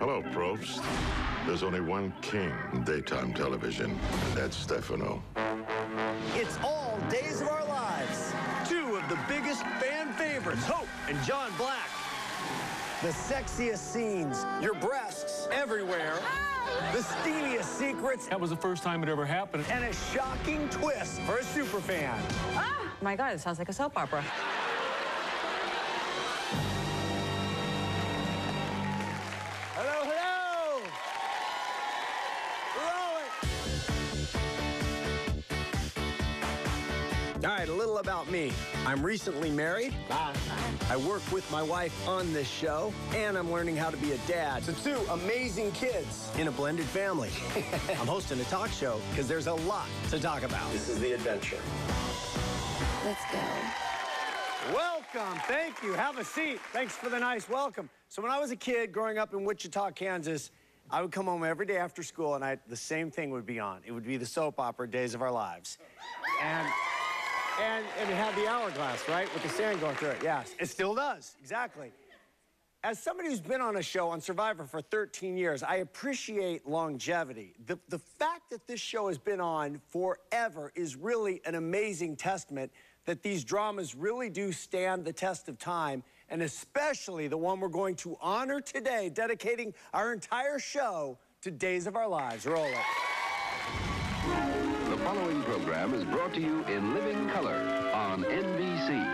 Hello, Probst. There's only one king in daytime television, and that's Stefano. It's all Days of Our Lives. Two of the biggest fan favorites, Hope and John Black. The sexiest scenes, your breasts everywhere, the steamiest secrets. That was the first time it ever happened. And a shocking twist for a superfan. Ah! My God, it sounds like a soap opera. Hello, hello! Roll it! All right, a little about me. I'm recently married. I work with my wife on this show, and I'm learning how to be a dad to two amazing kids in a blended family. I'm hosting a talk show because there's a lot to talk about. This is The Adventure. Let's go. Welcome. Thank you. Have a seat. Thanks for the nice welcome. So when I was a kid growing up in Wichita, Kansas, I would come home every day after school, and the same thing would be on. It would be the soap opera Days of Our Lives. And it had the hourglass, right, with the sand going through it. Yes, it still does, exactly. As somebody who's been on a show on Survivor for 13 years, I appreciate longevity. The fact that this show has been on forever is really an amazing testament that these dramas really do stand the test of time, and especially the one we're going to honor today, dedicating our entire show to Days of Our Lives. Roll it. The following program is brought to you in living color on NBC.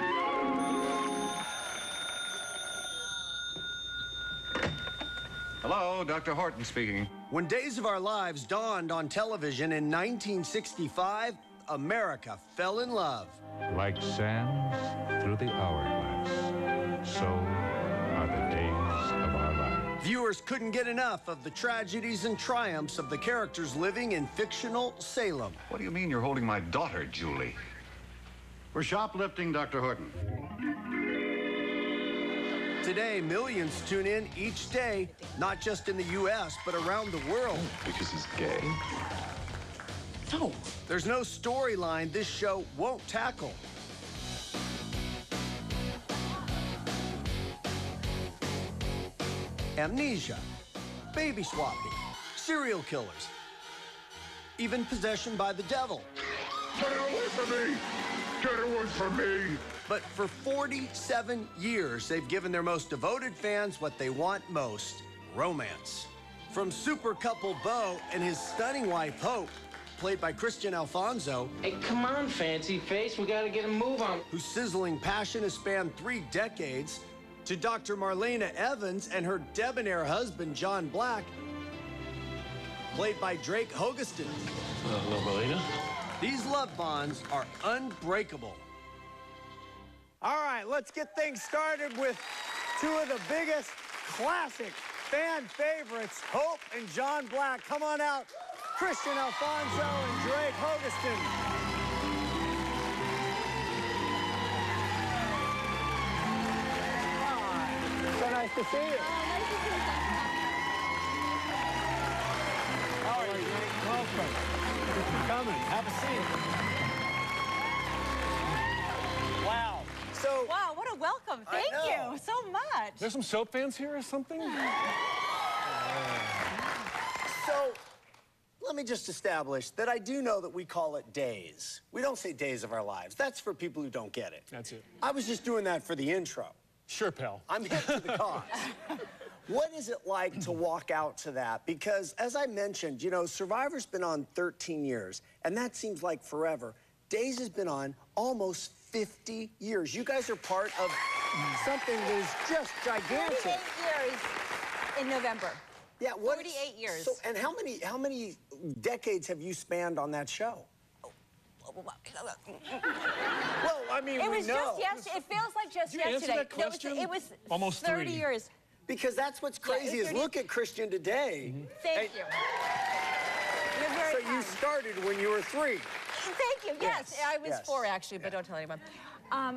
Hello, Dr. Horton speaking. When Days of Our Lives dawned on television in 1965, America fell in love. Like sands through the hourglass, so are the days of our lives. Viewers couldn't get enough of the tragedies and triumphs of the characters living in fictional Salem. What do you mean you're holding my daughter, Julie? We're shoplifting, Dr. Horton. Today, millions tune in each day, not just in the U.S., but around the world. Because he's gay? No. There's no storyline this show won't tackle. Amnesia, baby swapping, serial killers, even possession by the devil. Get away from me! Get away from me! But for 47 years, they've given their most devoted fans what they want most, romance. From super couple Beau and his stunning wife, Hope, played by Kristian Alfonso. Hey, come on, fancy face. We gotta get a move on. Whose sizzling passion has spanned 3 decades, to Dr. Marlena Evans and her debonair husband, John Black, played by Drake Hogestyn. Hello, Marlena. These love bonds are unbreakable. All right, let's get things started with two of the biggest classic fan favorites, Hope and John Black. Come on out, Kristian Alfonso and Drake Hogestyn. So nice to see you. Nice to see you. How are you? Welcome. Thank you for coming. Have a seat. Wow. So, Wow, what a welcome. Thank you so much. There's some soap fans here or something? So, let me just establish that I do know that we call it days. We don't say Days of Our Lives. That's for people who don't get it. That's it. I was just doing that for the intro. Sure, pal. I'm hip to the cause. What is it like to walk out to that? Because, as I mentioned, you know, Survivor's been on 13 years, and that seems like forever. Days has been on almost 50 years. You guys are part of something that is just gigantic. 48 years in November. Yeah, 48 years. So, and how many decades have you spanned on that show? Well, I mean, It we was know. just yesterday. It feels like just Did you answer yesterday. that question? No, it was Almost 30 3. years. Because that's what's crazy is 30. look at Kristian today. Thank you. You're very So you kind. started when you were 3. Thank you. Yes, I was yes. 4 actually, but don't tell anyone.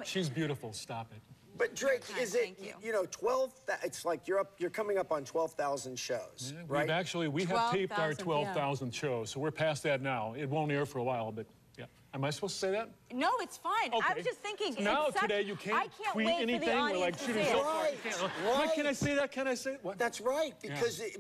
She's beautiful. Stop it. But Drake, is it, Thank you. you know, 12, it's like you're coming up on 12,000 shows, Yeah, right? We have taped our 12,000, 12,000 shows, so we're past that now. It won't air for a while, but yeah. Am I supposed to say that? No, it's fine. Okay. I was just thinking. Now today you can't tweet anything. We're like shooting so far. Right. Can I say that? Can I say what? That's right,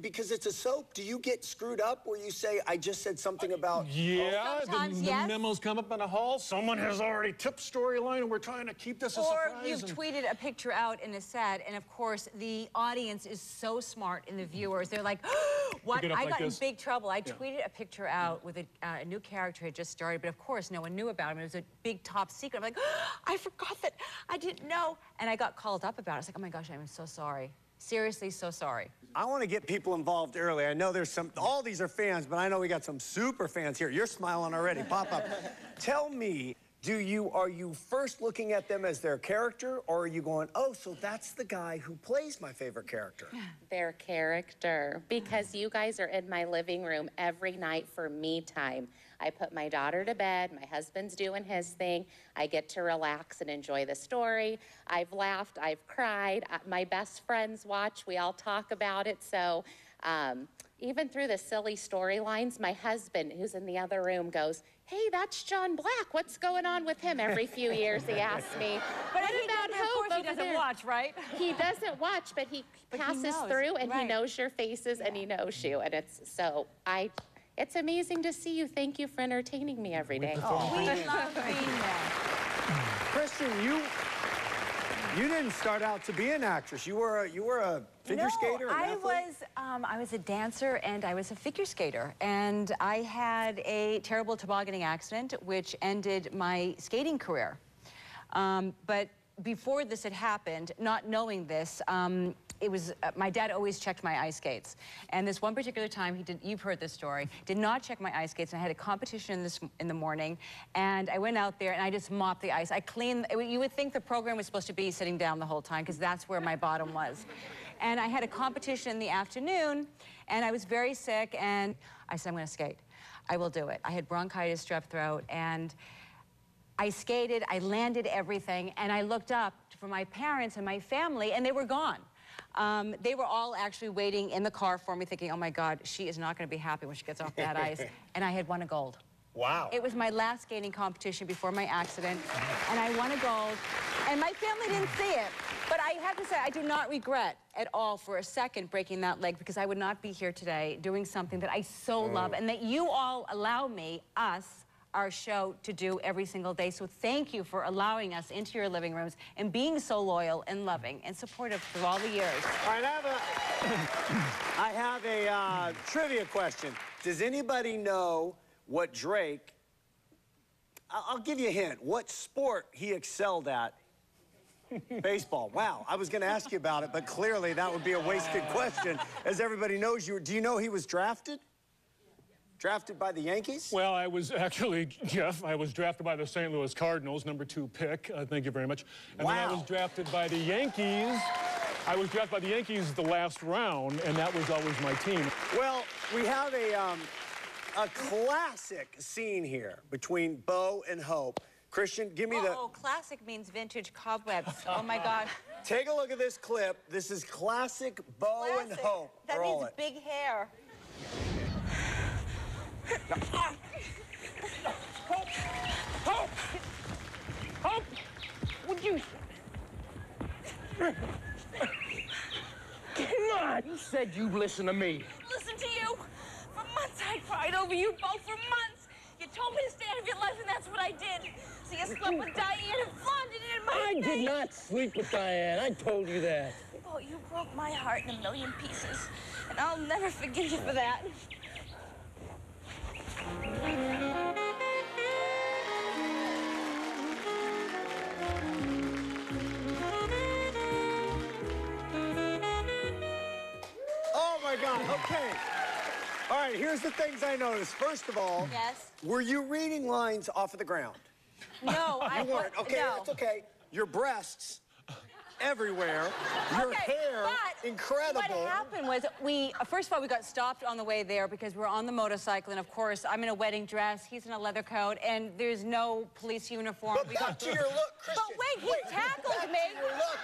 because it's a soap. Do you get screwed up where you say, I just said something about... Yeah, Sometimes, the yes. memos come up in a hall. Someone has already tipped storyline, and we're trying to keep this a surprise. Or you've tweeted a picture out in a set, and of course, the audience is so smart, and the viewers, they're like, what? I got in big trouble. I tweeted a picture out with a new character had just started, but of course, no one knew about him. It was a big top secret. I'm like, I forgot that. I didn't know. And I got called up about it. I was like, oh my gosh, I'm so sorry. Seriously, so sorry. I want to get people involved early. I know there's some, all these are fans, but I know we got some super fans here. You're smiling already. Pop up. Tell me, are you first looking at them as their character, or are you going, oh, so that's the guy who plays my favorite character? Their character, because you guys are in my living room every night for me time. I put my daughter to bed, my husband's doing his thing, I get to relax and enjoy the story. I've laughed, I've cried, my best friends watch, we all talk about it, so even through the silly storylines, my husband, who's in the other room, goes, hey, that's John Black, what's going on with him? Every few years he asks me, but what about Hope he doesn't watch, right? He doesn't watch, but he passes through and he knows your faces and he knows you, and it's amazing to see you. Thank you for entertaining me every day. Oh, we love being there. Kristian, you didn't start out to be an actress. You were a figure skater? I was a dancer and I was a figure skater. And I had a terrible tobogganing accident which ended my skating career. But before this had happened, not knowing this, it was my dad always checked my ice skates, and this one particular time you've heard this story, did not check my ice skates, and I had a competition in the morning, and I went out there and I just mopped the ice. I cleaned. You would think the program was supposed to be sitting down the whole time because that's where my bottom was. And I had a competition in the afternoon, and I was very sick, and I said, I'm going to skate. I will do it. I had bronchitis, strep throat, and I skated, I landed everything, and I looked up for my parents and my family, and they were gone. They were all actually waiting in the car for me, thinking, oh my God, she is not going to be happy when she gets off that ice. And I had won a gold. Wow. It was my last skating competition before my accident, and I won a gold. And my family didn't see it. But I have to say, I do not regret at all for a second breaking that leg, because I would not be here today doing something that I so love and that you all allow me, our show, to do every single day. So thank you for allowing us into your living rooms and being so loyal and loving and supportive through all the years. All right, I have a trivia question. Does anybody know what Drake, I'll give you a hint, what sport he excelled at? Baseball. Wow, I was going to ask you about it, but clearly that would be a wasted question, as everybody knows you. Do you know he was drafted? Drafted by the Yankees? Well, I was actually, Jeff, I was drafted by the St. Louis Cardinals, #2 pick. Thank you very much. And then I was drafted by the Yankees. I was drafted by the Yankees the last round, and that was always my team. Well, we have a classic scene here between Bo and Hope. Kristian, give me the... Oh, classic means vintage cobwebs. Oh, my God. Take a look at this clip. This is classic Bo and Hope. That means big hair. Hope! Hope! Would you... Come on! You said you'd listen to me. Listen to you. For months I cried over you both, for months. You told me to stay out of your life, and that's what I did. So you slept with Diane and flaunted it in my face. I did not sleep with Diane. I told you that. Oh, you broke my heart in a million pieces, and I'll never forgive you for that. Oh, my God. Okay. All right, here's the things I noticed. First of all, were you reading lines off of the ground? No, I weren't. Okay, that's okay. Your breasts everywhere. Your hair, incredible. What happened was first of all, we got stopped on the way there because we were on the motorcycle, and of course, I'm in a wedding dress, he's in a leather coat, and there's no police uniform. But back to your look, Kristian. But wait, he tackled me. Your look.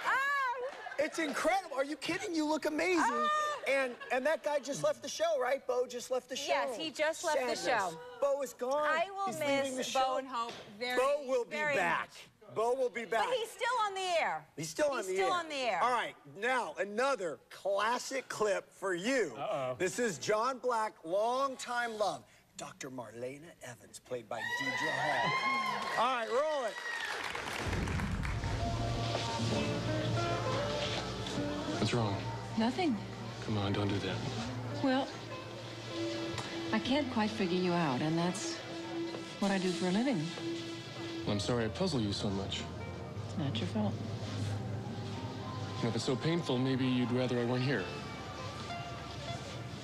It's incredible. Are you kidding? You look amazing. And that guy just left the show, right? Bo just left the show. Yes, he just left the show. Bo is gone. I will He's leaving the miss show. Bo and Hope very, Bo will be very back. much. Bo will be back. But he's still on the air. He's still on the air. All right, now another classic clip for you. This is John Black, longtime love. Dr. Marlena Evans, played by Deidre Hall. All right, roll it. What's wrong? Nothing. Come on, don't do that. Well, I can't quite figure you out, and that's what I do for a living. Well, I'm sorry I puzzle you so much. It's not your fault. And if it's so painful, maybe you'd rather I weren't here.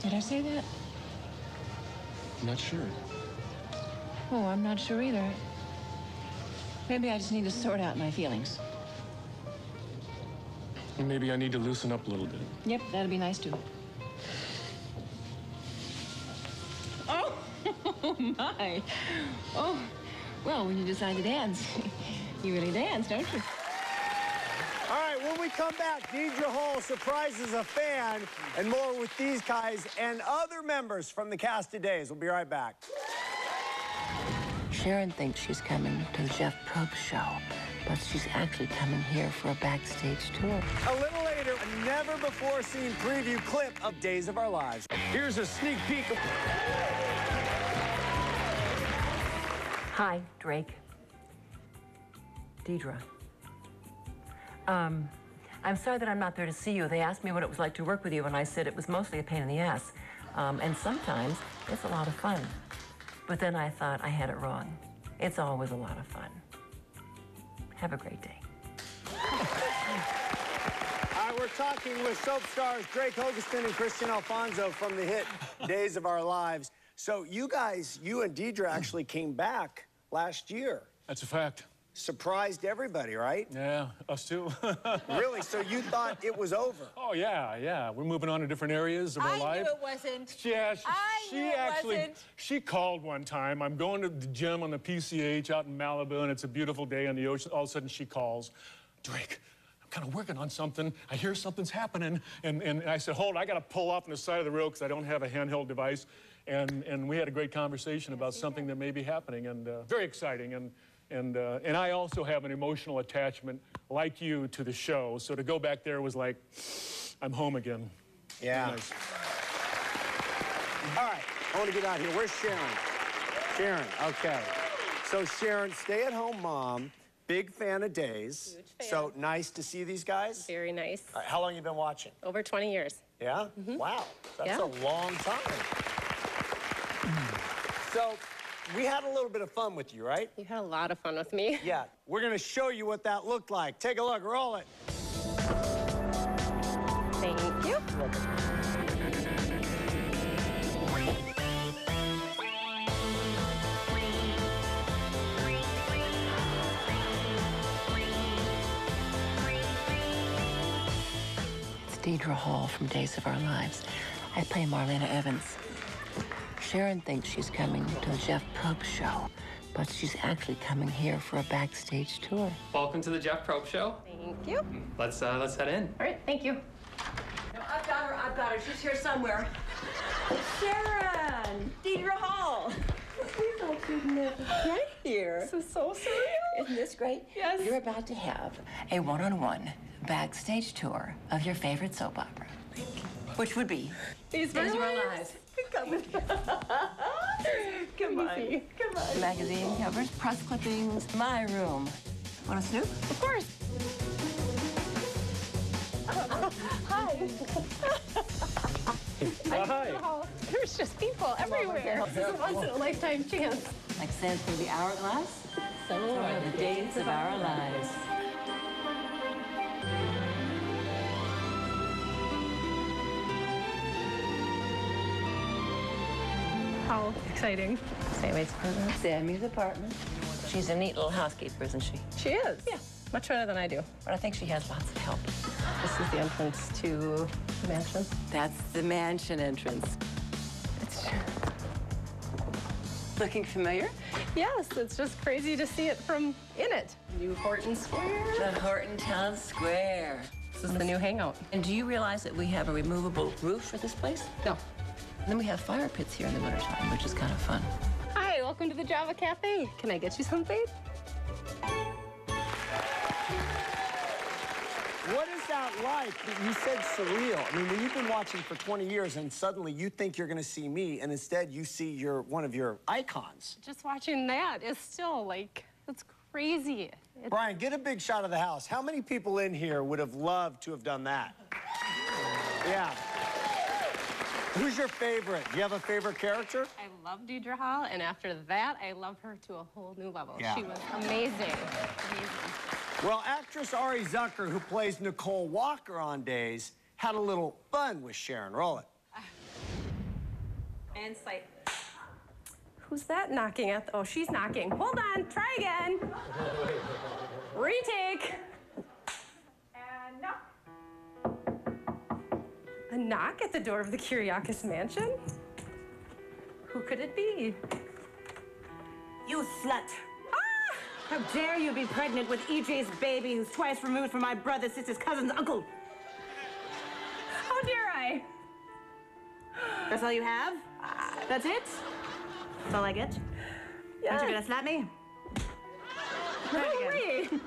Did I say that? I'm not sure. Oh, I'm not sure either. Maybe I just need to sort out my feelings. And maybe I need to loosen up a little bit. Yep, that'd be nice too. Oh, my. Oh, well, when you decide to dance, you really dance, don't you? All right, when we come back, Deidre Hall surprises a fan, and more with these guys and other members from the cast of Days. We'll be right back. Sharon thinks she's coming to the Jeff Probst show, but she's actually coming here for a backstage tour. A little later, a never-before-seen preview clip of Days of Our Lives. Here's a sneak peek of... Hi, Drake. Deidre. I'm sorry that I'm not there to see you. They asked me what it was like to work with you, and I said it was mostly a pain in the ass. And sometimes it's a lot of fun. But then I thought I had it wrong. It's always a lot of fun. Have a great day. All right, we're talking with soap stars Drake Hogestyn and Kristian Alfonso from the hit Days of Our Lives. So you guys, you and Deidre actually came back last year. That's a fact. Surprised everybody, right? Yeah, us too. Really? So you thought it was over? Oh, yeah. We're moving on to different areas of our life. I knew it wasn't. Yeah, I knew it wasn't. She called one time. I'm going to the gym on the PCH out in Malibu, and it's a beautiful day on the ocean. All of a sudden, she calls, Drake, I'm kind of working on something. I hear something's happening. And I said, hold on, I got to pull off on the side of the road because I don't have a handheld device. And we had a great conversation about something that may be happening, and very exciting. And I also have an emotional attachment, like you, to the show. So to go back there was like, I'm home again. Yeah. Nice. All right, I want to get out here. Where's Sharon? Sharon, okay. So Sharon, stay-at-home mom, big fan of Days. Huge fan. So nice to see these guys. Very nice. All right, how long have you been watching? Over 20 years. Yeah? Wow, that's a long time. So we had a little bit of fun with you, right? You had a lot of fun with me. Yeah. We're going to show you what that looked like. Take a look. Roll it. Thank you. It's Deidre Hall from Days of Our Lives. I play Marlena Evans. Sharon thinks she's coming to the Jeff Probst show, but she's actually coming here for a backstage tour. Welcome to the Jeff Probst show. Thank you. Let's head in. All right, thank you. No, I've got her. She's here somewhere. Sharon! Deidre Hall! We thought you'd never get here. This is so surreal. Isn't this great? Yes. You're about to have a one-on-one backstage tour of your favorite soap opera, which would be Days of Our Lives. Come on. Come on. Magazine covers, press clippings, my room. Want a snoop? Of course. Hi. Hi. There's just people everywhere. This is a once-in-a-lifetime chance. Like sand through the hourglass, so are the days of our lives. How exciting. Sammy's apartment. Sammy's apartment. She's a neat little housekeeper, isn't she? She is. Yeah. Much better than I do. But I think she has lots of help. This is the entrance to the mansion. That's the mansion entrance. It's looking familiar? Yes, it's just crazy to see it from in it. New Horton Square. The Horton Town Square. This is the new hangout. And do you realize that we have a removable roof for this place? No. And then we have fire pits here in the wintertime, which is kind of fun. Hi. welcome to the Java Cafe. Can I get you something? What is that like? You said surreal. I mean, when you've been watching for 20 years and suddenly you think you're going to see me, and instead you see one of your icons. Just watching that is still like, it's crazy. Bryan, get a big shot of the house. How many people in here would have loved to have done that? Yeah. Who's your favorite? Do you have a favorite character? I love Deidre Hall, and after that, I love her to a whole new level. Yeah. She was amazing. Amazing. Well, actress Ari Zucker, who plays Nicole Walker on Days, had a little fun with Sharon. Roll it. And sight. Who's that knocking at the... Oh, she's knocking. Hold on, try again. Retake. And knock. A knock at the door of the Kyriakis mansion? Who could it be? You slut. How dare you be pregnant with EJ's baby, who's twice removed from my brother, sister's cousin's uncle? How dare I? That's all you have? That's it? That's all I get? Yeah. Aren't you gonna slap me? Try it again.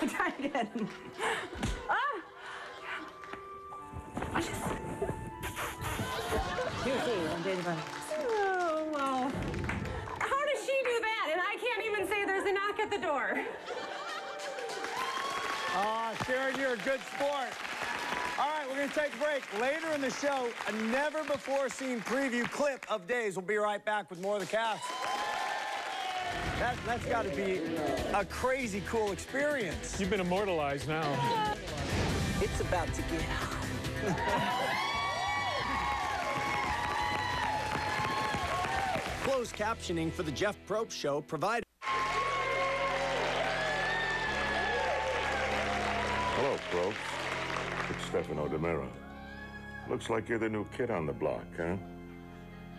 Try it again. Here, see, I'm dating buddy. Oh, well. How does she do that? And I can't even say there's a knock at the door. Sharon, you're a good sport. All right, we're going to take a break. Later in the show, a never-before-seen preview clip of Days. We'll be right back with more of the cast. That's got to be a crazy cool experience. You've been immortalized now. It's about to get hot. Closed captioning for the Jeff Probst Show provided. Hello, Probst. It's Stefano DiMera. Looks like you're the new kid on the block, huh?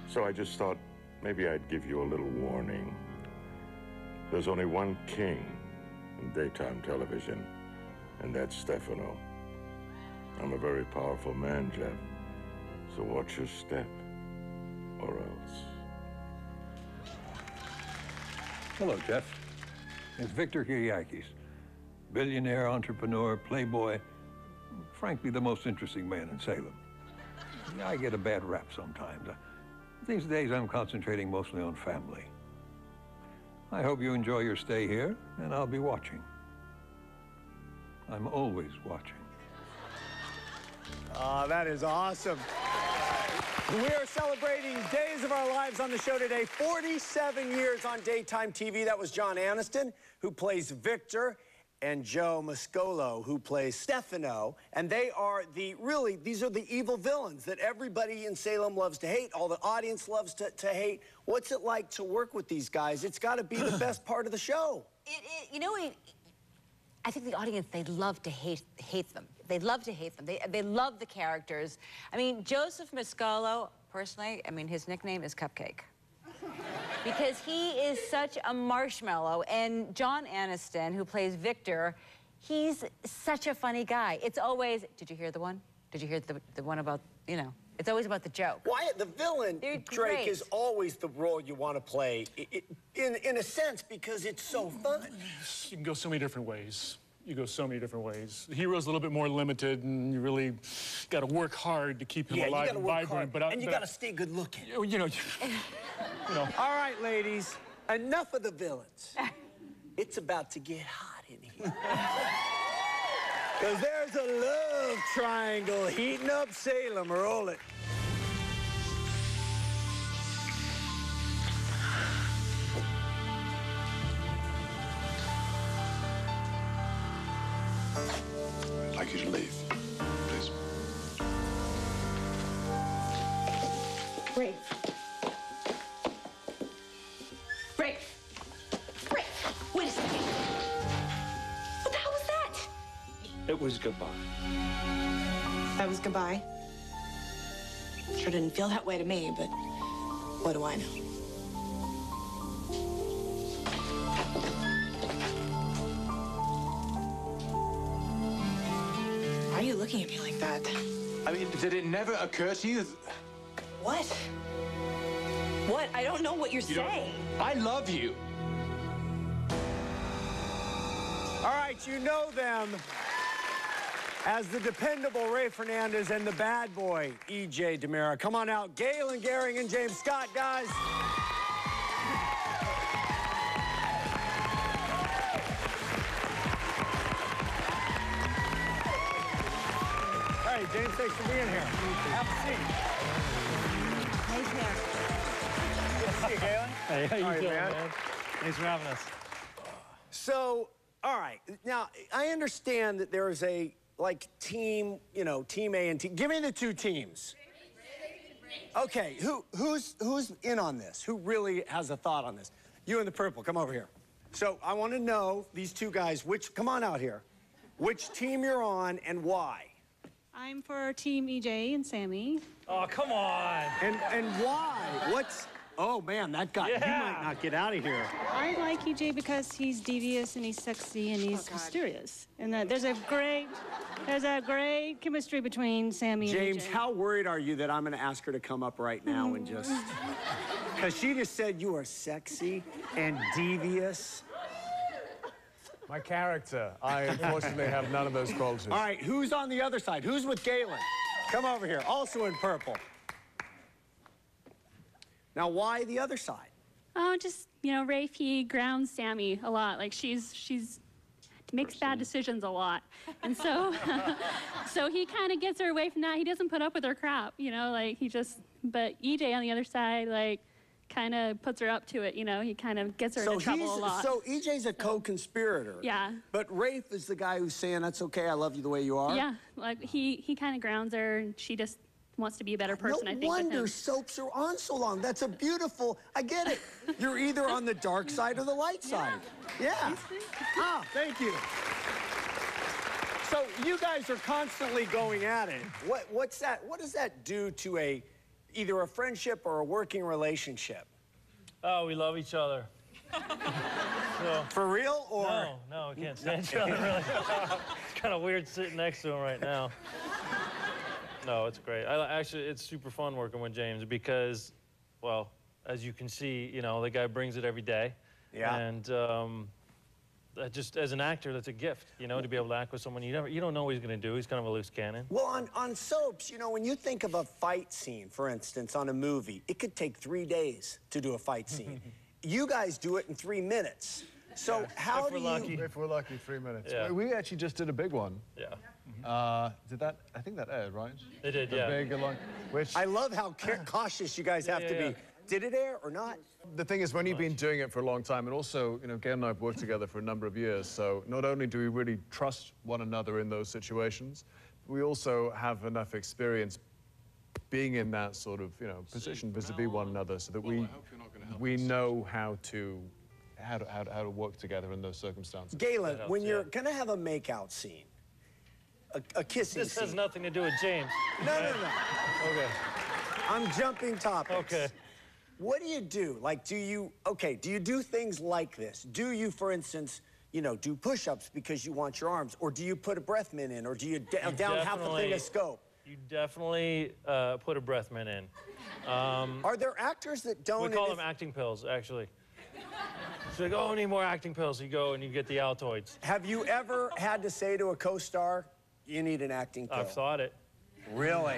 So I just thought maybe I'd give you a little warning. There's only one king in daytime television, and that's Stefano. I'm a very powerful man, Jeff. So watch your step, or else. Hello, Jeff. It's Victor Kyriakis, billionaire, entrepreneur, playboy, frankly, the most interesting man in Salem. I get a bad rap sometimes. These days, I'm concentrating mostly on family. I hope you enjoy your stay here, and I'll be watching. I'm always watching. That is awesome. We are celebrating Days of Our Lives on the show today. 47 years on daytime TV. That was John Aniston, who plays Victor, and Joe Mascolo, who plays Stefano. And they are these are the evil villains that everybody in Salem loves to hate. All the audience loves to hate. What's it like to work with these guys? It's got to be the best part of the show. I think the audience, they love to hate them. They love to hate them. They love the characters. I mean, Joseph Mascolo, personally, I mean, his nickname is Cupcake. Because he is such a marshmallow. And John Aniston, who plays Victor, he's such a funny guy. It's always, did you hear the one? Did you hear the one about, it's always about the joke. Wyatt, the villain, Drake, is always the role you want to play, in a sense, because it's so fun. You can go so many different ways. You go so many different ways. The hero's a little bit more limited, and you really got to work hard to keep him alive and vibrant. And you got to stay good looking. All right, ladies, enough of the villains. It's about to get hot in here. Because there's a love triangle heating up Salem. Roll it. I'd like you to leave, please. Break. Break. Break. Wait a second. What the hell was that? It was goodbye. That was goodbye. Sure didn't feel that way to me, but what do I know? Why are you looking at me like that? I mean, did it never occur to you? What? What? I don't know what you're saying. I love you. All right, you know them as the dependable Ray Fernandez and the bad boy, E.J. DiMera. Come on out, Galen, Gehring, and James Scott, guys. Hey, James, thanks for being here. Have a seat. Nice hair. Good to see you, Galen. Hey, how you All right, doing, man? man? Thanks for having us. So, all right, now, I understand that there is a, like, team, you know, Team A and Team... Give me the two teams. Okay, who's in on this? Who really has a thought on this? You in the purple, come over here. So, I want to know, these two guys, come on out here, which team you're on and why? I'm for Team EJ and Sammy. Oh, come on. And why? Oh, man, that guy, you might not get out of here. I like EJ because he's devious and he's sexy and he's mysterious. And there's a great chemistry between Sammy and EJ. James, how worried are you that I'm going to ask her to come up right now and just... Because she just said you are sexy and devious. My character. I unfortunately have none of those qualities. All right, who's on the other side? Who's with Galen? Come over here, also in purple. Now, why the other side? Oh, just, you know, Rafe, he grounds Sammy a lot. Like, she's makes bad decisions a lot. And so, so he kind of gets her away from that. He doesn't put up with her crap, you know, like, but EJ on the other side, like, kind of puts her up to it, you know, he kind of gets her into trouble a lot. So EJ's a co-conspirator. Yeah. But Rafe is the guy who's saying, that's okay, I love you the way you are? Yeah, like, he kind of grounds her, and she just wants to be a better person, I think, with him. No wonder soaps are on so long. That's a beautiful, I get it. You're either on the dark side or the light side. Yeah. Ah, thank you. So you guys are constantly going at it. What's that? What does that do to either a friendship or a working relationship? Oh, we love each other. So, for real, or? No, we can't stand each other, really. It's kind of weird sitting next to him right now. No, it's great. Actually, it's super fun working with James because, well, as you can see, you know, the guy brings it every day. Yeah. And just as an actor, that's a gift, you know, to be able to act with someone you don't know what he's going to do. He's kind of a loose cannon. Well, on soaps, you know, when you think of a fight scene, for instance, on a movie, it could take 3 days to do a fight scene. You guys do it in 3 minutes. So how do you... If we're lucky, 3 minutes. Yeah. We actually just did a big one. Yeah. Did that? I think that aired, right? It did, the yeah. Big one, which I love how cautious you guys have to be. Did it air or not? The thing is, when you've been doing it for a long time, and also, you know, Galen and I have worked together for a number of years, so not only do we really trust one another in those situations, we also have enough experience being in that sort of, you know, position vis-a-vis one another, so that we know how to work together in those circumstances. Galen, when you're gonna have a makeout scene, a kissing This scene. has nothing to do with James. No. Okay. I'm jumping topics. Okay. What do you do? Like, do you do things like this? Do you, for instance, you know, do push-ups because you want your arms? Or do you put a breath mint in? Or do you down half a thing of scope? You definitely put a breath mint in. Are there actors that don't? We call them acting pills, actually. So you go, oh, I need more acting pills. You go and you get the Altoids. Have you ever had to say to a co-star, you need an acting pill? I've thought it. Really?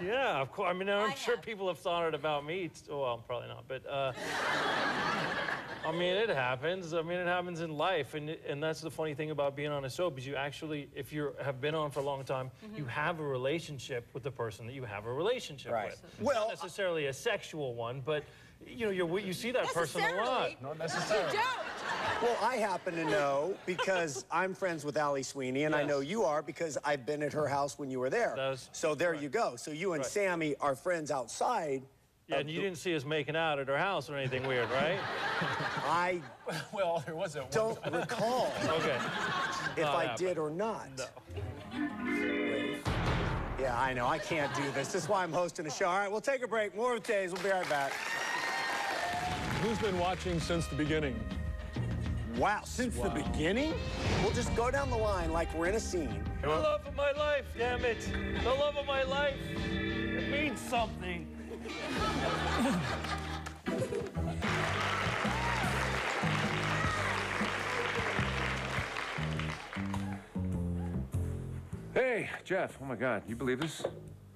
Yeah, of course. I mean, I'm sure people have thought it about me. Well, probably not, but I mean, it happens. I mean, it happens in life, and that's the funny thing about being on a soap is you actually, if you have been on for a long time, you have a relationship with the person that you have a relationship with. Well, not necessarily a sexual one, but you know, you see that person a lot. Not necessarily. Well, I happen to know because I'm friends with Allie Sweeney, and I know you are because I've been at her house when you were there. So there you go. So you and Sammy are friends outside. Yeah, and you didn't see us making out at her house or anything weird, right? Well, there was a don't recall. Okay. If I did or not. No. Yeah, I know. I can't do this. This is why I'm hosting a show. All right, we'll take a break. More of Days. We'll be right back. Who's been watching since the beginning? Wow, since the beginning? We'll just go down the line like we're in a scene. The love of my life, damn it. The love of my life. It means something. Jeff, oh my God, you believe this?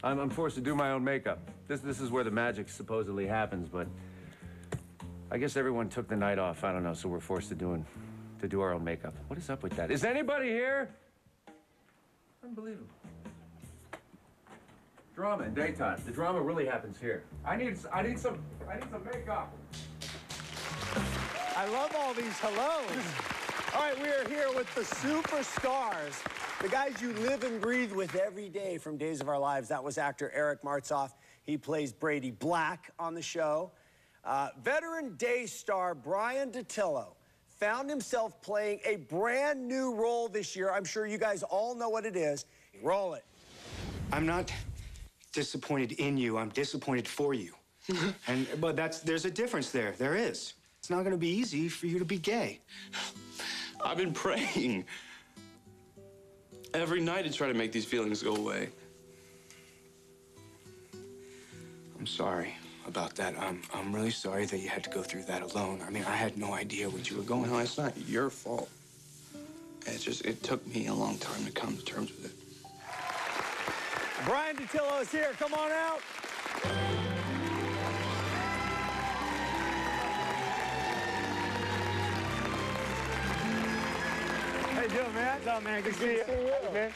I'm forced to do my own makeup. This is where the magic supposedly happens, but I guess everyone took the night off. I don't know, so we're forced to do our own makeup. What is up with that? Is anybody here? Unbelievable. Drama in daytime. The drama really happens here. I need some makeup. I love all these hellos. All right, we are here with the superstars, the guys you live and breathe with every day from Days of Our Lives. That was actor Eric Martzoff. He plays Brady Black on the show. Veteran day star Bryan Dattilo found himself playing a brand new role this year. I'm sure you guys all know what it is. Roll it. I'm not disappointed in you. I'm disappointed for you. But there's a difference there. There is. It's not going to be easy for you to be gay. I've been praying every night to try to make these feelings go away. I'm sorry about that. I'm really sorry that you had to go through that alone. I mean, I had no idea what you were going through. No, it's not your fault. It took me a long time to come to terms with it. Bryan Dattilo is here. Come on out. How you doing, man? What's up, man? Good to see you. Okay.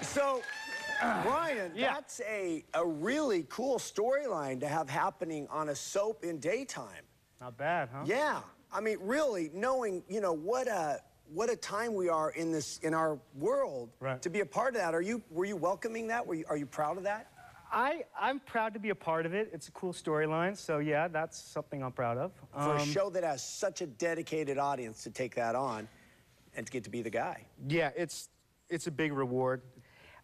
So, Bryan, that's a really cool storyline to have happening on a soap in daytime. Not bad, huh? Yeah. I mean, really, knowing, you know, what a time we are in our world to be a part of that. Were you welcoming that? Are you proud of that? I'm proud to be a part of it. It's a cool storyline, so yeah, that's something I'm proud of. For a show that has such a dedicated audience to take that on and to get to be the guy. Yeah, it's a big reward.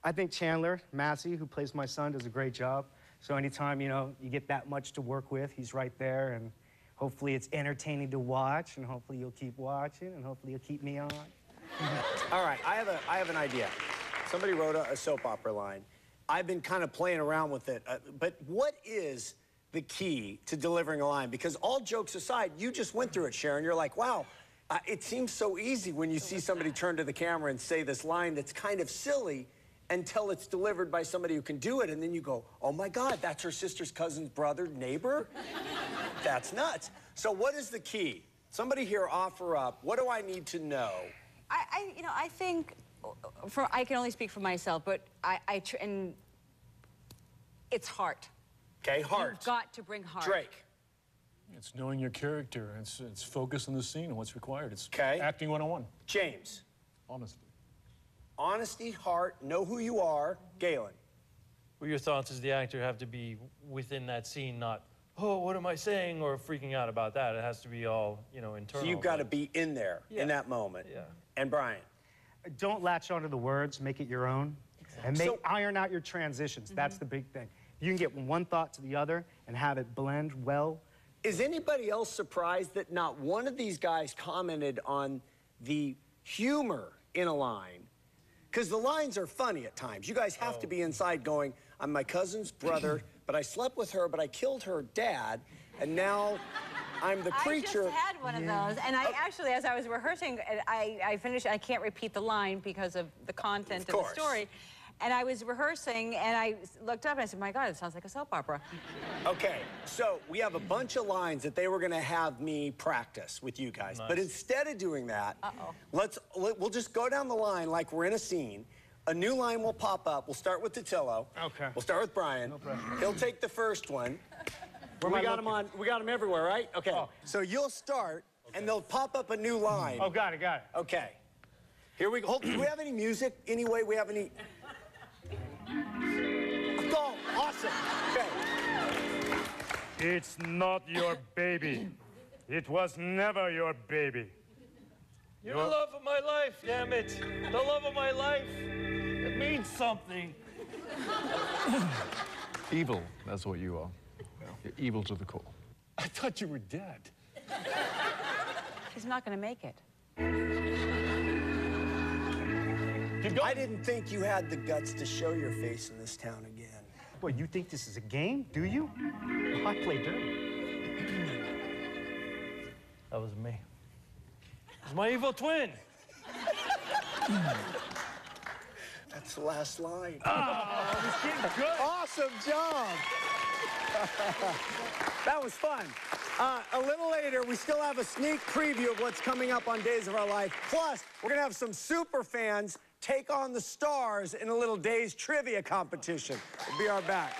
I think Chandler Massey, who plays my son, does a great job. So anytime, you know, you get that much to work with, he's right there, and hopefully it's entertaining to watch, and hopefully you'll keep watching, and hopefully you'll keep me on. All right, I have an idea. Somebody wrote a soap opera line. I've been kind of playing around with it, but what is the key to delivering a line? Because all jokes aside, you just went through it, Sharon. You're like, wow, it seems so easy when you see somebody turn to the camera and say this line that's kind of silly until it's delivered by somebody who can do it, and then you go, oh my God, that's her sister's cousin's brother, neighbor? That's nuts. So what is the key? Somebody here offer up, what do I need to know? I think, I can only speak for myself, but and it's heart. Okay, heart. You've got to bring heart. Drake. It's knowing your character. It's focus on the scene and what's required. It's acting 101. James. Honesty. Honesty, heart, know who you are. Galen. Well, your thoughts as the actor have to be within that scene, not, oh, what am I saying, or freaking out about that. It has to be all, you know, internal. So you've got to be in there, in that moment. Yeah. And Bryan? Don't latch onto the words, make it your own. And iron out your transitions. That's the big thing. You can get one thought to the other and have it blend well. Is anybody else surprised that not one of these guys commented on the humor in a line? Because the lines are funny at times. You guys have to be inside going, I'm my cousin's brother, but I slept with her, but I killed her dad, and now I'm the preacher. I just had one of those, and I actually, as I was rehearsing, I finished, I can't repeat the line because of the content of the story. And I was rehearsing, and I looked up, and I said, my God, it sounds like a soap opera. Okay, so we have a bunch of lines that they were going to have me practice with you guys. But instead of doing that, we'll just go down the line like we're in a scene. A new line will pop up. We'll start with Dattilo. Okay. We'll start with Bryan. No problem. He'll take the first one. Where we got him everywhere, right? Okay. So you'll start, and they'll pop up a new line. Oh, got it, got it. Okay. Here we go. Do we have any music? Anyway, we have any... Oh, awesome. Okay. It's not your baby. It was never your baby. You're the love of my life, damn it. The love of my life. It means something. Evil, that's what you are. You're evil to the core. I thought you were dead. He's not going to make it. I didn't think you had the guts to show your face in this town again. Boy, you think this is a game, do you? Well, I play dirty. That was me. He's my evil twin. That's the last line. Oh, he's getting good. Awesome job. That was fun. A little later, we still have a sneak preview of what's coming up on Days of Our Life. Plus, we're going to have some super fans take on the stars in a little Days trivia competition. We'll be right back.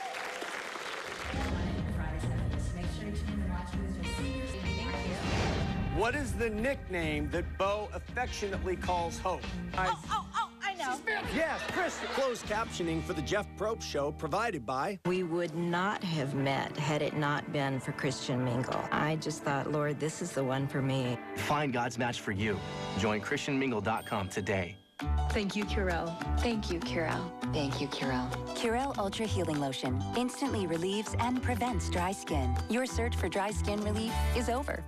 What is the nickname that Bo affectionately calls Hope? I know. Yes, Kristian. Closed captioning for the Jeff Probst Show provided by... We would not have met had it not been for Christian Mingle. I just thought, Lord, this is the one for me. Find God's match for you. Join ChristianMingle.com today. Thank you, Curel. Thank you, Curel. Thank you, Curel. Curel Ultra Healing Lotion instantly relieves and prevents dry skin. Your search for dry skin relief is over.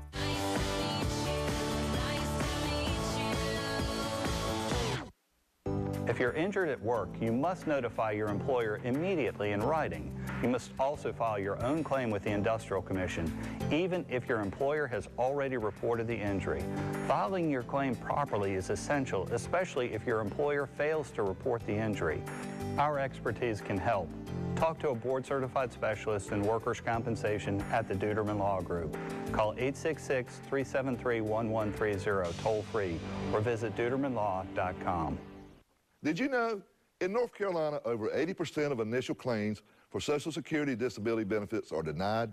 If you're injured at work, you must notify your employer immediately in writing. You must also file your own claim with the Industrial Commission, even if your employer has already reported the injury. Filing your claim properly is essential, especially if your employer fails to report the injury. Our expertise can help. Talk to a board-certified specialist in workers' compensation at the Duderman Law Group. Call 866-373-1130 toll-free or visit dudermanlaw.com. Did you know, in North Carolina, over 80% of initial claims for Social Security disability benefits are denied?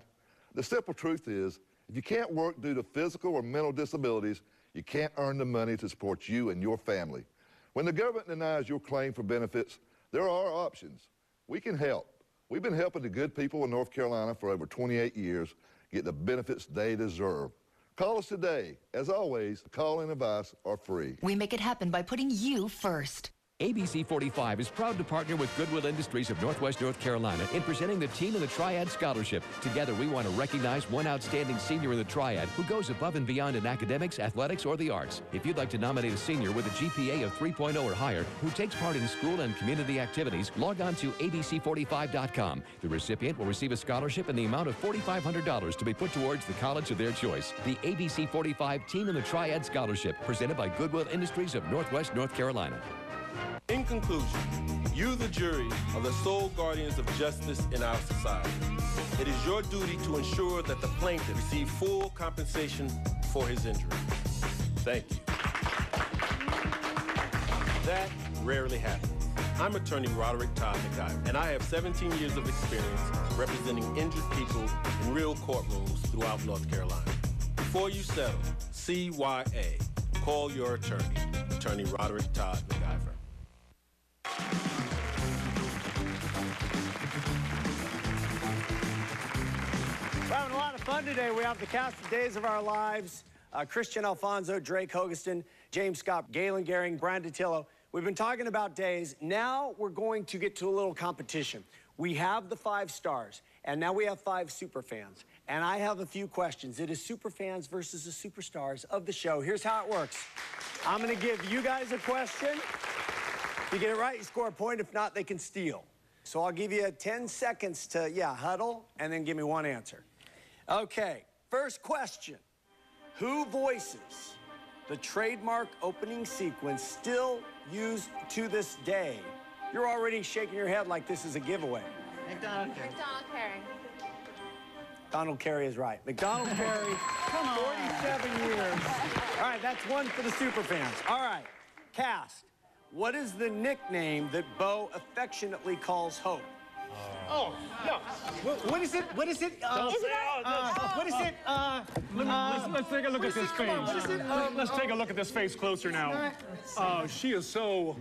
The simple truth is, if you can't work due to physical or mental disabilities, you can't earn the money to support you and your family. When the government denies your claim for benefits, there are options. We can help. We've been helping the good people in North Carolina for over 28 years get the benefits they deserve. Call us today. As always, the call and advice are free. We make it happen by putting you first. ABC 45 is proud to partner with Goodwill Industries of Northwest North Carolina in presenting the Team in the Triad Scholarship. Together, we want to recognize one outstanding senior in the Triad who goes above and beyond in academics, athletics, or the arts. If you'd like to nominate a senior with a GPA of 3.0 or higher who takes part in school and community activities, log on to abc45.com. The recipient will receive a scholarship in the amount of $4,500 to be put towards the college of their choice. The ABC 45 Team in the Triad Scholarship, presented by Goodwill Industries of Northwest North Carolina. In conclusion, you, the jury, are the sole guardians of justice in our society. It is your duty to ensure that the plaintiff receive full compensation for his injury. Thank you. That rarely happens. I'm attorney Roderick Todd McIver, and I have 17 years of experience representing injured people in real courtrooms throughout North Carolina. Before you settle, CYA. Call your attorney, attorney Roderick Todd McIver. We're having a lot of fun today. We have the cast of Days of Our Lives, Kristian Alfonso, Drake Hogeston, James Scott, Galen Gehring, Bryan Dattilo. We've been talking about Days. Now we're going to get to a little competition. We have the 5 stars, and now we have 5 superfans. And I have a few questions. It is superfans versus the superstars of the show. Here's how it works. I'm going to give you guys a question. If you get it right, you score a point. If not, they can steal. So I'll give you 10 seconds to, huddle, and then give me one answer. Okay, first question. Who voices the trademark opening sequence still used to this day? You're already shaking your head like this is a giveaway. McDonald Carey. Donald Carey is right. McDonald Carey, 47 years. All right, that's one for the superfans. All right, cast. What is the nickname that Bo affectionately calls Hope? Oh, no. What is it? What is it? What is it? Let's take a look at this face. What is it? Let's take a look at this face closer now. Oh, she is so...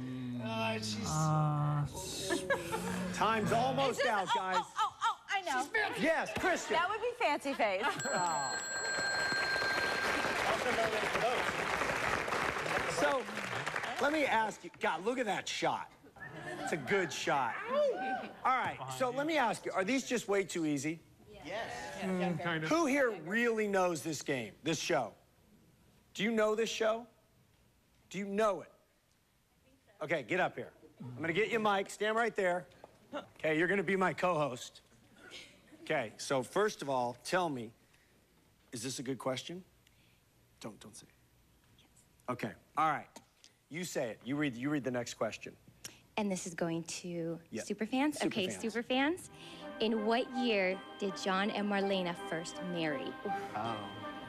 Time's almost out, guys. I know. Yes, Kristian. That would be Fancy Face. So, let me ask you, God, look at that shot. It's a good shot. All right, so let me ask you, are these just way too easy? Yes. Kind of. Who here really knows this game, this show? Do you know this show? Do you know it? Okay, get up here. I'm gonna get you a mic, stand right there. Okay, you're gonna be my co-host. Okay, so first of all, tell me, is this a good question? Don't say it. Okay, all right. You say it. You read the next question. And this is going to Yep. Superfans? Okay, Superfans. In what year did John and Marlena first marry?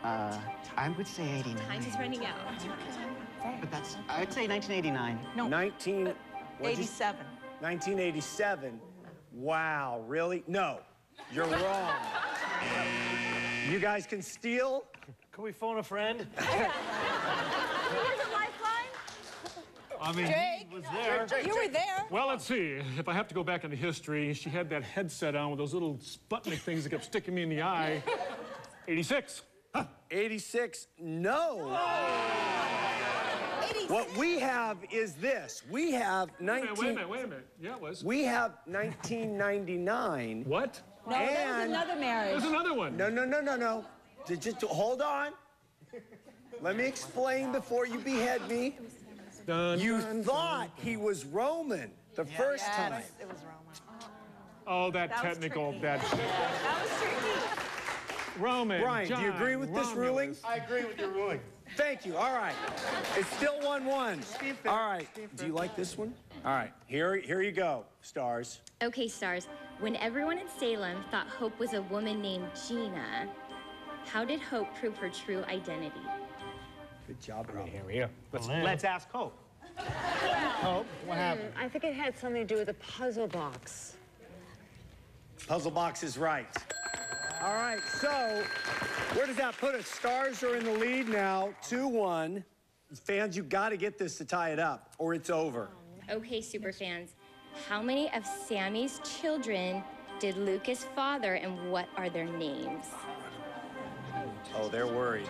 I would say 89. Time is running out. But that's, I'd say 1989. No. 1987. 1987. Wow, really? No, you're wrong. You guys can steal? Can we phone a friend? I mean, Jake, he was there. You were there. Well, let's see. If I have to go back into history, she had that headset on with those little Sputnik things that kept sticking me in the eye. 86. Huh. 86, no. 86. What we have is this. We have 19... Wait a minute. Yeah, it was. We have 1999. What? No, that was another marriage. There's another one. No. Just hold on. Let me explain before you behead me. You thought he was Roman the first time. It was Roman. Oh, that technical, that was tricky. Roman. Brian, do you agree with this ruling? I agree with your ruling. Thank you. All right. It's still 1-1. All right. Do you like this one? All right. Here you go, Stars. Okay, Stars. When everyone in Salem thought Hope was a woman named Gina, how did Hope prove her true identity? Good job, Rob. Here we go. Let's ask Hope. Hope, what happened? I think it had something to do with a puzzle box. Puzzle box is right. All right, so where does that put us? Stars are in the lead now, 2-1. Fans, you got to get this to tie it up, or it's over. Okay, Superfans. How many of Sammy's children did Lucas father, and what are their names? Oh, they're worried.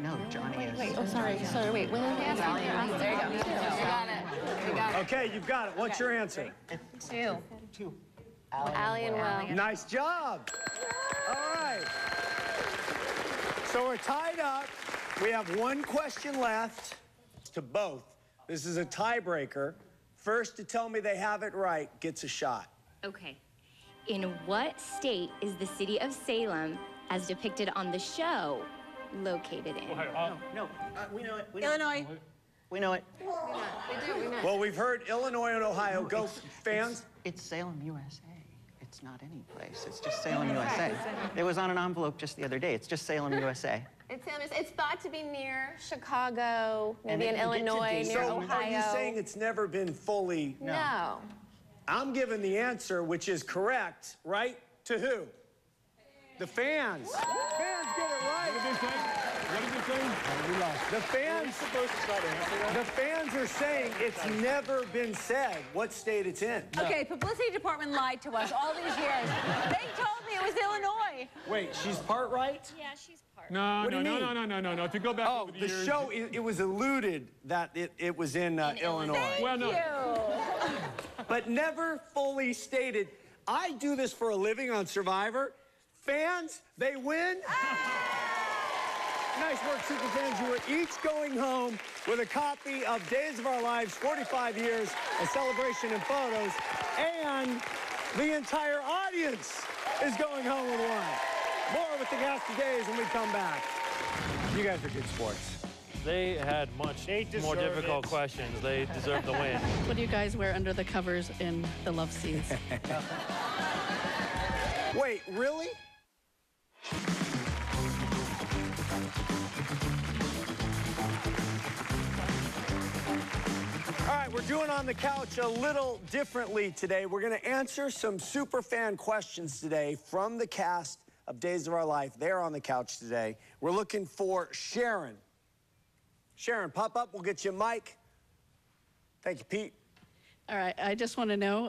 No, Johnny is. Wait, sorry, wait. When did we ask? There you go. You got it. Okay, you've got it. What's your answer? 2. Allie and Will. Nice job. All right. So we're tied up. We have one question left to both. This is a tiebreaker. First to tell me they have it right gets a shot. Okay. In what state is the city of Salem, as depicted on the show, located in? We know it. Illinois. We know it. We do. Well, we've heard Illinois and Ohio. Go, fans. It's Salem, USA. It's not any place. It's just Salem, USA. It was on an envelope just the other day. It's just Salem, USA. It's thought to be near Chicago, maybe in Illinois, near So Ohio. are you saying it's never been fully... No. I'm giving the answer, which is correct, right? To who? The fans. Fans get it right. What did you say? The fans supposed to try to answer that? The fans are saying it's never been said what state it's in. Okay, publicity department lied to us all these years. They told me it was Illinois. Wait, she's part right? Yeah, she's part. No. What do you mean? If you go back over the years... show, it was alluded that it was in Illinois. Thank you. But never fully stated. I do this for a living on Survivor. Fans, they win. Nice work, Superfans. You are each going home with a copy of Days of Our Lives, 45 years, a celebration and photos, and the entire audience is going home with one. More with the cast of Days when we come back. You guys are good sports. They had much more difficult questions. They deserve the win. What do you guys wear under the covers in the love scenes? Wait, really? All right, we're doing On the Couch a little differently today. We're going to answer some super fan questions today from the cast of Days of Our Life. They're on the couch today. We're looking for Sharon. Sharon, pop up. We'll get you a mic. Thank you, Pete. All right, I just want to know,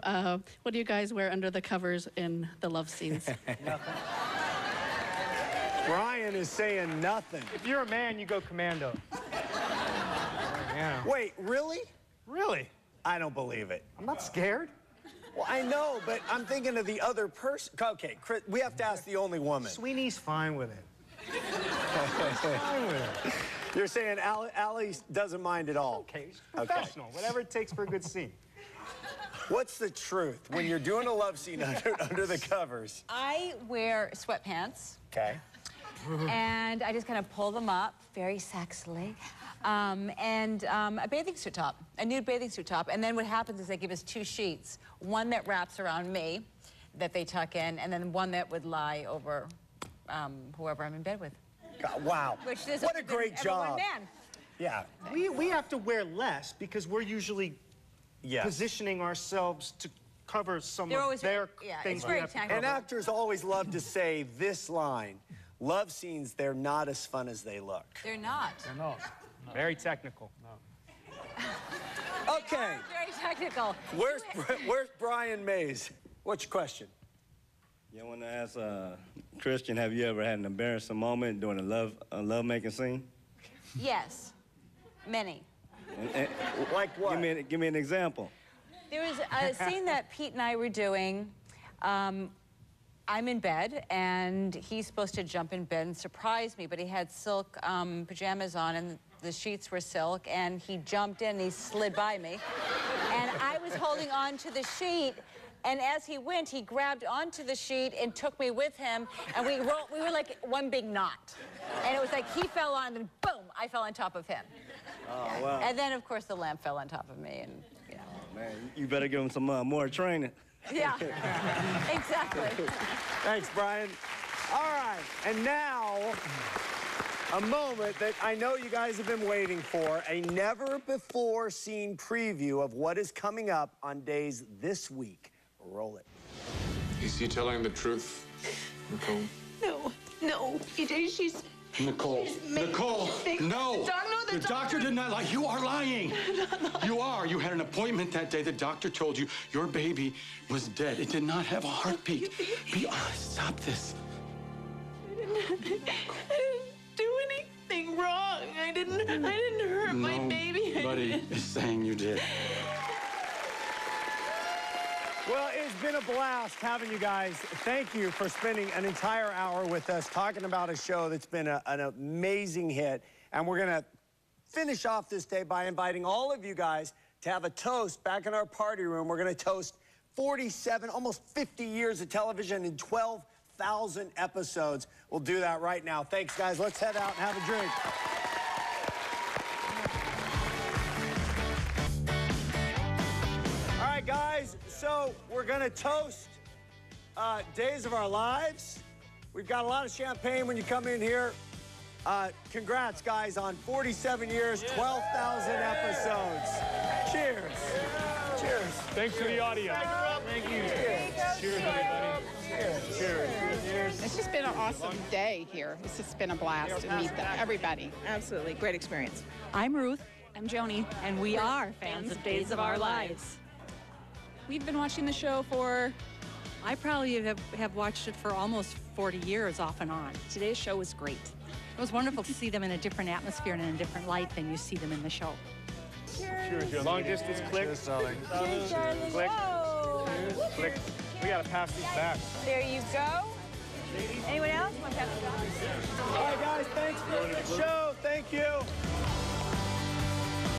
what do you guys wear under the covers in the love scenes? Brian is saying nothing. If you're a man, you go commando. Yeah. Wait, really? Really? I don't believe it. I'm not scared. Well, I know, but I'm thinking of the other person. Okay, Chris, we have to ask the only woman. Sweeney's fine with it. Fine with it. You're saying Allie doesn't mind at all? Okay, she's professional. Okay. Whatever it takes for a good scene. What's the truth when you're doing a love scene under the covers? I wear sweatpants. Okay. And I just kind of pull them up very sexily. and a bathing suit top, a nude bathing suit top. And then what happens is they give us 2 sheets, one that wraps around me, that they tuck in, and then one that would lie over whoever I'm in bed with. God, wow. Which is what a great job. One man. Yeah. We have to wear less because we're usually positioning ourselves to cover some of their things. It's very technical. And actors always love to say this line, love scenes, they're not as fun as they look. They're not. They're not. No. Very technical. No. Okay. Very technical. Where's Brian Mays? What's your question? Yeah, I want to ask Kristian, have you ever had an embarrassing moment during a love-making scene? Yes, many. Like what? Give me an example. There was a scene that Pete and I were doing. I'm in bed, and he's supposed to jump in bed and surprise me, but he had silk pajamas on, and the sheets were silk, and he jumped in, and he slid by me. And I was holding on to the sheet, and as he went, he grabbed onto the sheet and took me with him, and we were like one big knot. And it was like he fell on, and boom, I fell on top of him. Oh, wow. And then, of course, the lamp fell on top of me, and Man, you better give him some more training. Yeah, exactly. Thanks, Brian. All right, and now, a moment that I know you guys have been waiting for, a never-before-seen preview of what is coming up on days this week. Roll it. Is he telling the truth, Nicole? No. She's... Nicole, no! The doctor did not lie. You are lying. You are. You had an appointment that day. The doctor told you your baby was dead. It did not have a heartbeat. Be honest. Stop this. I didn't do anything wrong. I didn't hurt my baby. Nobody is saying you did. Well, it's been a blast having you guys. Thank you for spending an entire hour with us talking about a show that's been an amazing hit. And we're going to finish off this day by inviting all of you guys to have a toast back in our party room. We're going to toast 47, almost 50 years of television and 12,000 episodes. We'll do that right now. Thanks, guys. Let's head out and have a drink. All right, guys. So we're going to toast Days of Our Lives. We've got a lot of champagne when you come in here. Congrats, guys, on 47 years, 12,000 episodes. Cheers. Cheers. Thanks to the audience. Thank you. Cheers, everybody. Cheers. It's just been an awesome day here. It's just been a blast to meet everybody. Absolutely. Great experience. I'm Ruth. I'm Joni. And we are fans of Days of Our Lives. We've been watching the show for... I probably have watched it for almost 40 years off and on. Today's show was great. It was wonderful to see them in a different atmosphere and in a different light than you see them in the show. Cheers. Long distance click. Cheers, darling. Click. Click. We gotta pass these back. There you go. Anyone else want to pass it on?